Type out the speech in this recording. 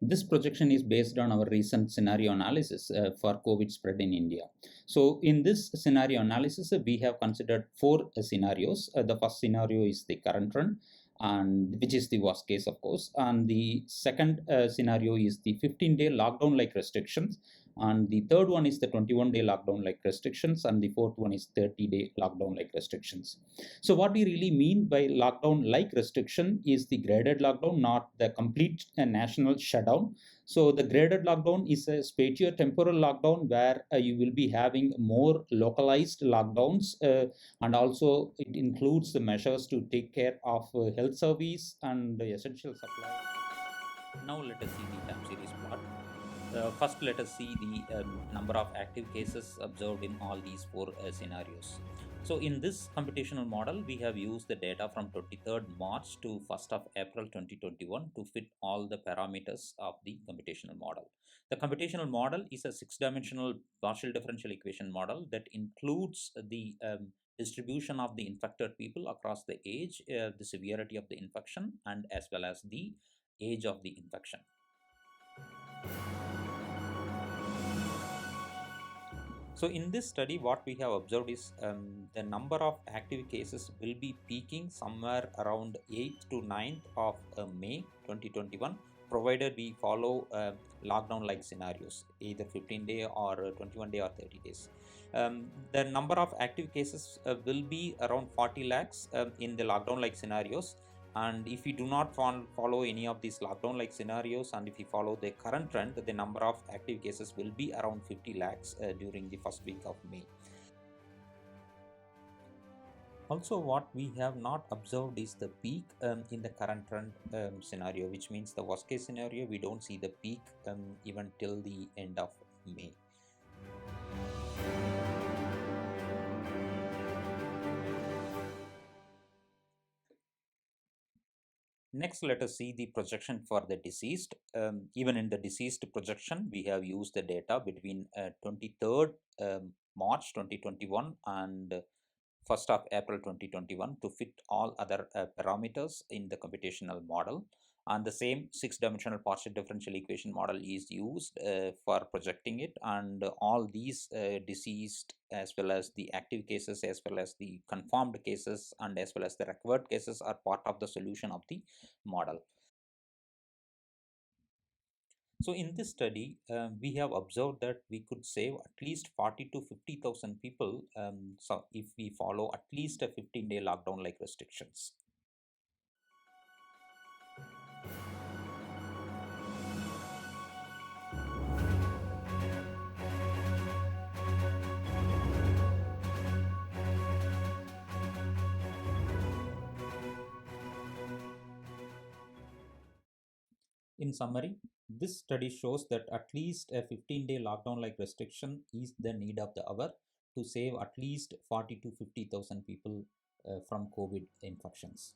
This projection is based on our recent scenario analysis for COVID spread in India. So in this scenario analysis, we have considered four scenarios. The first scenario is the current trend, and which is the worst case, of course. And the second scenario is the 15-day lockdown like restrictions. And the third one is the 21-day lockdown like restrictions. And the fourth one is 30-day lockdown like restrictions. So what we really mean by lockdown like restriction is the graded lockdown, not the complete national shutdown. So the graded lockdown is a spatio-temporal lockdown where you will be having more localized lockdowns, and also it includes the measures to take care of health service and the essential supply. Now let us see the time series plot. First, let us see the number of active cases observed in all these four scenarios. So, in this computational model, we have used the data from 23rd March to 1st of April 2021 to fit all the parameters of the computational model. The computational model is a six-dimensional partial differential equation model that includes the distribution of the infected people across the age, the severity of the infection, and as well as the age of the infection. So in this study, what we have observed is the number of active cases will be peaking somewhere around 8th to 9th of May 2021, provided we follow lockdown-like scenarios, either 15-day or 21-day or 30 days. The number of active cases will be around 40 lakhs in the lockdown-like scenarios. And if we do not follow any of these lockdown like scenarios, and if we follow the current trend, the number of active cases will be around 50 lakhs during the first week of May. Also, what we have not observed is the peak in the current trend scenario, which means the worst case scenario, we don't see the peak even till the end of May. Next, let us see the projection for the deceased. Even in the deceased projection, we have used the data between 23rd March 2021 and 1st of April 2021 to fit all other parameters in the computational model. And the same six-dimensional partial differential equation model is used for projecting it, and all these deceased as well as the active cases as well as the confirmed cases and as well as the recovered cases are part of the solution of the model. So in this study, we have observed that we could save at least 40 to 50,000 people, so if we follow at least a 15-day lockdown like restrictions. In summary, this study shows that at least a 15-day lockdown like restriction is the need of the hour to save at least 40 to 50,000 people from COVID infections.